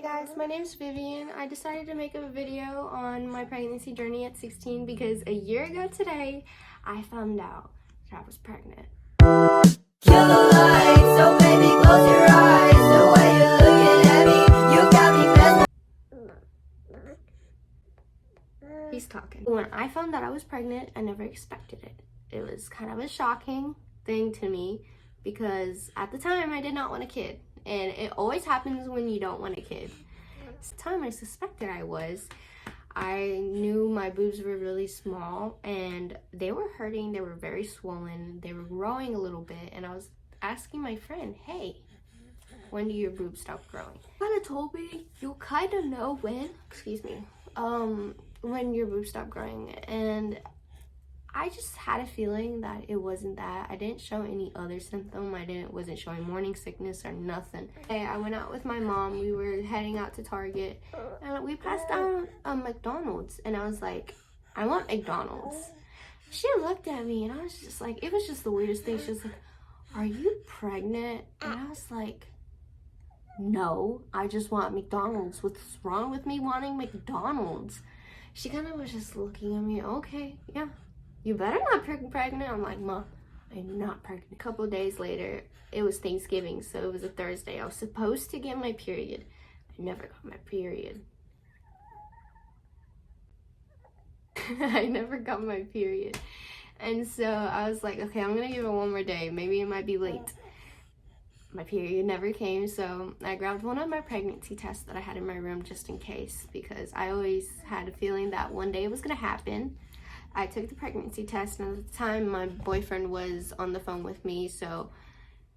Guys, my name's Vivian. I decided to make a video on my pregnancy journey at 16 because a year ago today, I found out that I was pregnant. Kill the lights, so baby close your eyes. The way you're looking at me, you got me mesmerized. He's talking. When I found that I was pregnant, I never expected it. It was kind of a shocking thing to me because at the time I did not want a kid. And it always happens when you don't want a kid. At the time I suspected I knew my boobs were really small and they were hurting, they were very swollen, they were growing a little bit, and I was asking my friend, hey, when do your boobs stop growing? Kind of told me, you'll kind of know when your boobs stop growing, and I just had a feeling that it wasn't that. I didn't show any other symptom. Wasn't showing morning sickness or nothing. I went out with my mom. We were heading out to Target and we passed down a McDonald's and I was like, I want McDonald's. She looked at me and I was just like, it was just the weirdest thing. She was like, are you pregnant? And I was like, no, I just want McDonald's. What's wrong with me wanting McDonald's? She kind of was just looking at me, okay, yeah. You better not be pregnant. I'm like, Ma, I'm not pregnant. A couple days later, it was Thanksgiving, so it was a Thursday. I was supposed to get my period. I never got my period. I never got my period. And so I was like, okay, I'm gonna give it one more day. Maybe it might be late. My period never came, so I grabbed one of my pregnancy tests that I had in my room just in case, because I always had a feeling that one day it was gonna happen. I took the pregnancy test, and at the time my boyfriend was on the phone with me, so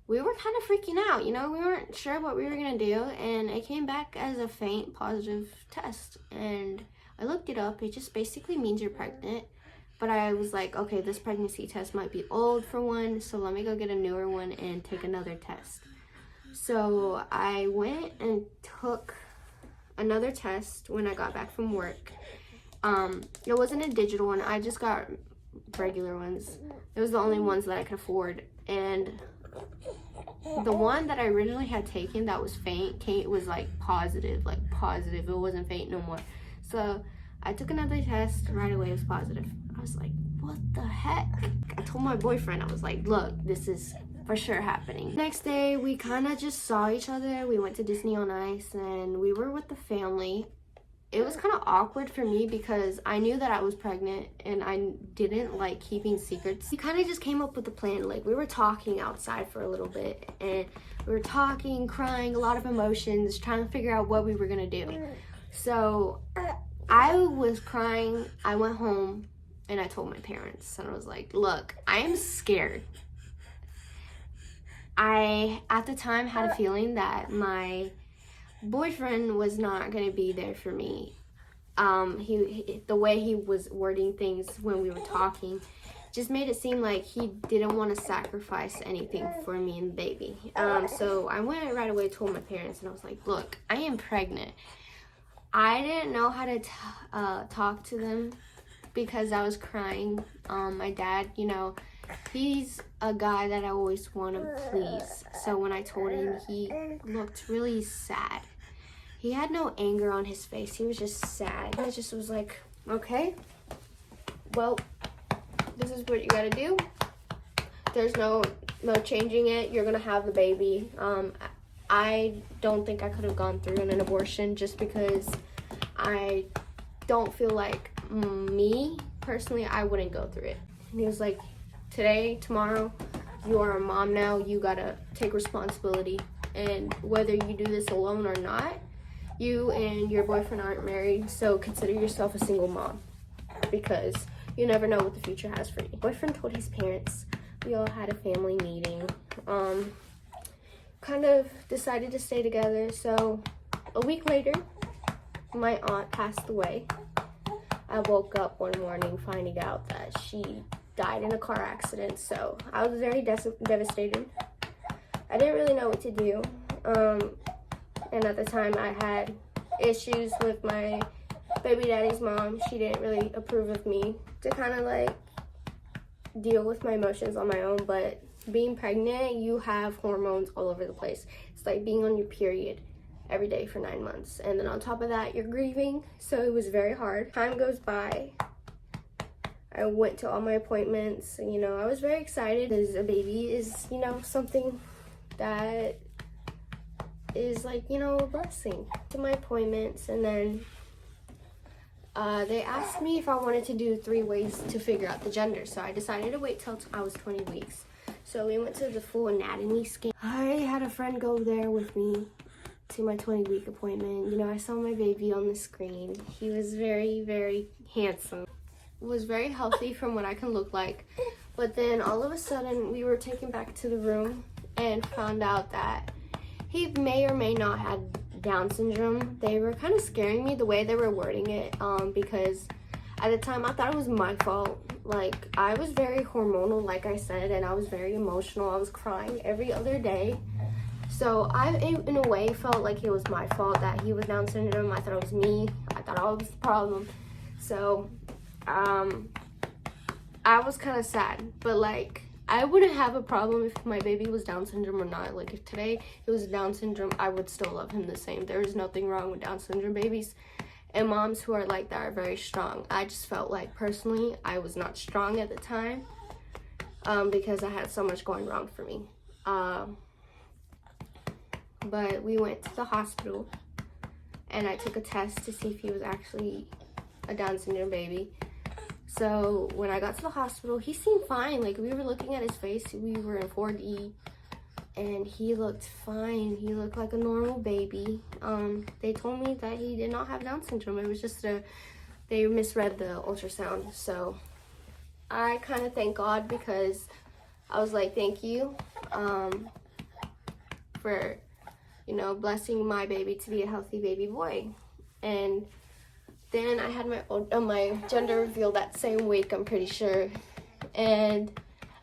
we were kind of freaking out, you know, we weren't sure what we were gonna do, and it came back as a faint positive test, and I looked it up. It just basically means you're pregnant, but I was like, okay, this pregnancy test might be old for one, so let me go get a newer one and take another test. So I went and took another test when I got back from work. It wasn't a digital one. I just got regular ones. It was the only ones that I could afford. And the one that I originally had taken that was faint, it was like positive. It wasn't faint no more. So I took another test, right away it was positive. I was like, what the heck? I told my boyfriend, I was like, look, this is for sure happening. Next day, we kind of just saw each other. We went to Disney on Ice and we were with the family. It was kind of awkward for me because I knew that I was pregnant and I didn't like keeping secrets. We kind of just came up with a plan. Like, we were talking outside for a little bit and we were talking, crying, a lot of emotions, trying to figure out what we were gonna do. So I was crying. I went home and I told my parents and I was like, look, I am scared. I, at the time, had a feeling that my boyfriend was not going to be there for me. The way he was wording things when we were talking just made it seem like he didn't want to sacrifice anything for me and the baby. So I went right away, told my parents, and I was like, look, I am pregnant. I didn't know how to talk to them because I was crying. My dad, you know, he's a guy that I always want to please. So when I told him, he looked really sad. He had no anger on his face. He was just sad. I just was like, okay, well, this is what you gotta do. There's no changing it. You're gonna have the baby. I don't think I could have gone through an abortion just because I don't feel like me, personally, I wouldn't go through it. And he was like, today, tomorrow, you are a mom now. You gotta take responsibility. And whether you do this alone or not, you and your boyfriend aren't married, so consider yourself a single mom because you never know what the future has for you. Boyfriend told his parents. We all had a family meeting. Kind of decided to stay together. So a week later, my aunt passed away. I woke up one morning finding out that she died in a car accident. So I was very devastated. I didn't really know what to do. And at the time I had issues with my baby daddy's mom. She didn't really approve of me to kind of like deal with my emotions on my own. But being pregnant, you have hormones all over the place. It's like being on your period. every day for 9 months. And then on top of that, you're grieving. So it was very hard. Time goes by. I went to all my appointments. You know, I was very excited because a baby is, you know, something that is like, you know, a blessing. To my appointments, and then they asked me if I wanted to do 3 ways to figure out the gender. So I decided to wait till I was 20 weeks. So we went to the full anatomy scan. I had a friend go there with me to my 20-week appointment. You know, I saw my baby on the screen. He was very, very handsome. Was very healthy from what I can look like. But then all of a sudden we were taken back to the room and found out that he may or may not have Down syndrome. They were kind of scaring me the way they were wording it, because at the time I thought it was my fault. Like, I was very hormonal, like I said, and I was very emotional. I was crying every other day. So I, in a way, felt like it was my fault that he was Down syndrome. I thought it was me. I thought I was the problem. So I was kind of sad, but like, I wouldn't have a problem if my baby was Down syndrome or not. Like, if today it was Down syndrome, I would still love him the same. There is nothing wrong with Down syndrome babies, and moms who are like that are very strong. I just felt like, personally, I was not strong at the time, because I had so much going wrong for me. But we went to the hospital, and I took a test to see if he was actually a Down syndrome baby. So when I got to the hospital, he seemed fine. Like, we were looking at his face. We were in 4D, and he looked fine. He looked like a normal baby. They told me that he did not have Down syndrome. It was just they misread the ultrasound. So I kind of thank God, because I was like, thank you for, you know, blessing my baby to be a healthy baby boy. And then I had my gender reveal that same week, I'm pretty sure. And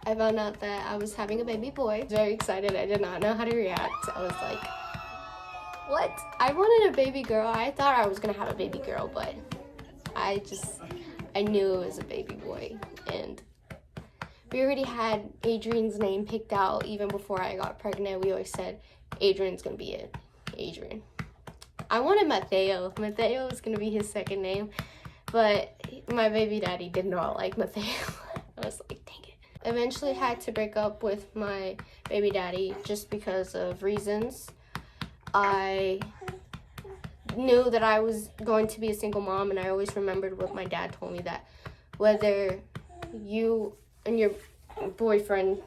I found out that I was having a baby boy. Very excited. I did not know how to react. I was like, what? I wanted a baby girl. I thought I was going to have a baby girl, but I knew it was a baby boy. And we already had Adrian's name picked out even before I got pregnant. We always said, Adrian's going to be it. Adrian. I wanted Mateo. Mateo was going to be his second name, but my baby daddy did not like Mateo. I was like, dang it. Eventually had to break up with my baby daddy just because of reasons. I knew that I was going to be a single mom, and I always remembered what my dad told me, that whether you and your boyfriend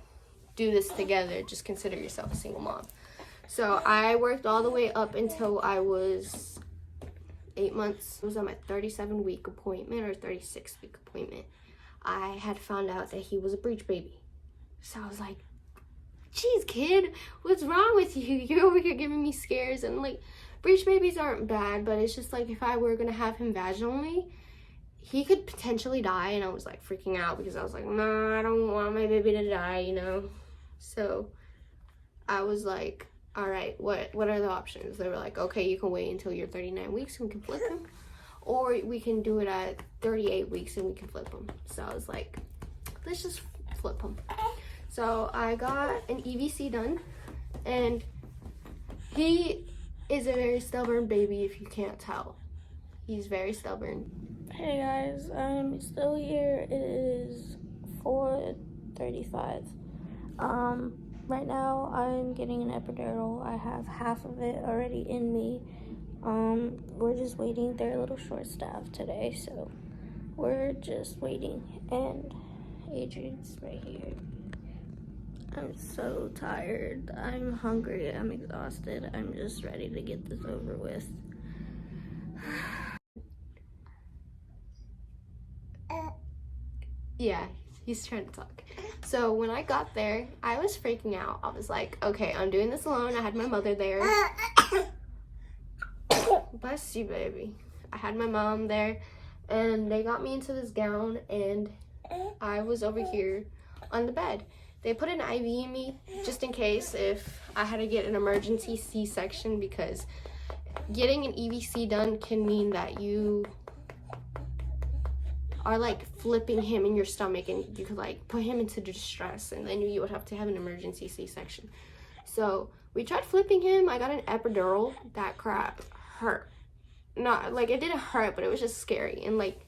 do this together, just consider yourself a single mom. So I worked all the way up until I was 8 months. It was on my 37-week appointment or 36-week appointment. I had found out that he was a breech baby. So I was like, geez, kid, what's wrong with you? You're over here giving me scares. And like, breech babies aren't bad, but it's just like, if I were going to have him vaginally, he could potentially die. And I was like freaking out, because I was like, nah, I don't want my baby to die, you know? So I was like, all right, what are the options? They were like, okay, you can wait until you're 39 weeks and we can flip him, or we can do it at 38 weeks and we can flip him. So I was like, let's just flip him. So I got an EVC done, and he is a very stubborn baby, if you can't tell. He's very stubborn. Hey guys, I'm still here. It is 4:35. Right now I'm getting an epidural. I have half of it already in me. We're just waiting. They're a little short-staffed today, so we're just waiting. And Adrian's right here. I'm so tired. I'm hungry. I'm exhausted. I'm just ready to get this over with. Yeah, he's trying to talk. So when I got there, I was freaking out. I was like, okay, I'm doing this alone. I had my mother there. Bless you, baby. I had my mom there, and they got me into this gown, and I was over here on the bed. They put an IV in me just in case if I had to get an emergency C-section, because getting an EVC done can mean that you are like flipping him in your stomach, and you could like put him into distress, and then you would have to have an emergency C-section. So We tried flipping him. I got an epidural. That crap hurt. Not like it didn't hurt, but it was just scary. And like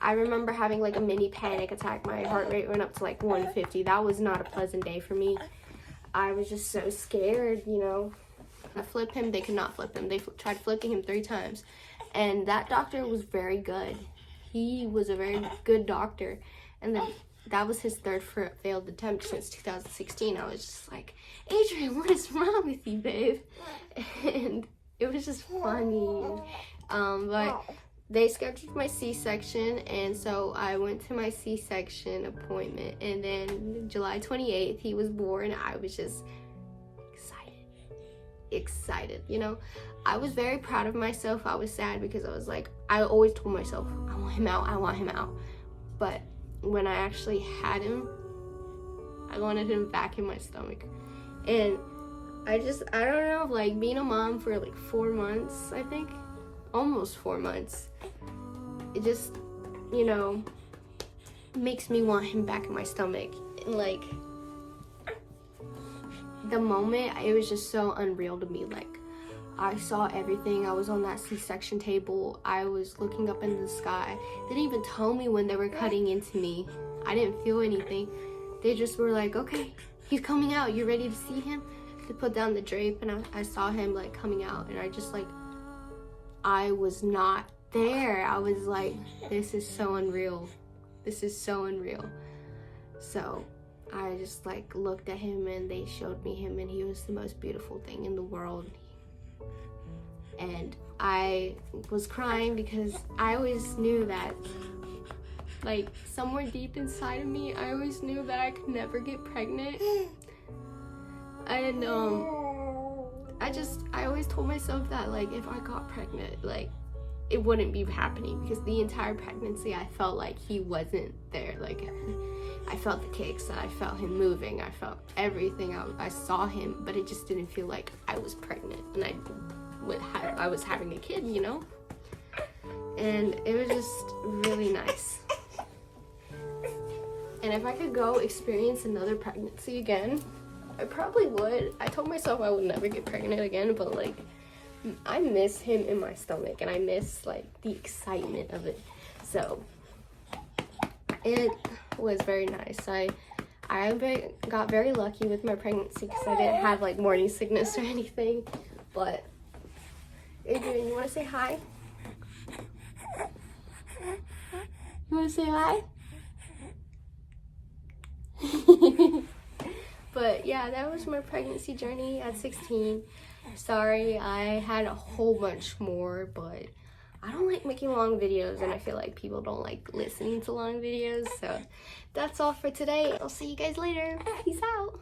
I remember having like a mini panic attack. My heart rate went up to like 150. That was not a pleasant day for me. I was just so scared, you know. I flipped him. They could not flip him. They tried flipping him 3 times. And that doctor was very good. He was a very good doctor. And then that was his 3rd failed attempt since 2016. I was just like, Adrian, what is wrong with you, babe? And it was just funny. But they scheduled my C-section, and so I went to my C-section appointment. And then July 28th, he was born. I was just excited, you know. I was very proud of myself. I was sad because I was like, I always told myself, I want him out, I want him out. But when I actually had him, I wanted him back in my stomach. And I don't know, like being a mom for like 4 months, I think, almost 4 months, it just, you know, makes me want him back in my stomach. And like the moment, it was just so unreal to me. Like I saw everything. I was on that C-section table. I was looking up into the sky. They didn't even tell me when they were cutting into me. I didn't feel anything. They just were like, okay, he's coming out. You ready to see him? They put down the drape, and I saw him like coming out, and I just like, I was not there. I was like, this is so unreal. This is so unreal. So I just like looked at him, and they showed me him, and he was the most beautiful thing in the world. And I was crying because I always knew that, like somewhere deep inside of me, I always knew that I could never get pregnant. And I always told myself that like if I got pregnant, like it wouldn't be happening, because the entire pregnancy I felt like he wasn't there. Like I felt the kicks, I felt him moving, I felt everything. I saw him, but it just didn't feel like I was pregnant and I was having a kid, you know? And it was just really nice. And if I could go experience another pregnancy again, I probably would. I told myself I would never get pregnant again, but like I miss him in my stomach, and I miss like the excitement of it. So it was very nice. I got very lucky with my pregnancy because I didn't have like morning sickness or anything. But Adrian, you want to say hi? You want to say hi? But yeah, that was my pregnancy journey at 16. Sorry, I had a whole bunch more, but I don't like making long videos, and I feel like people don't like listening to long videos. So that's all for today. I'll see you guys later. Peace out.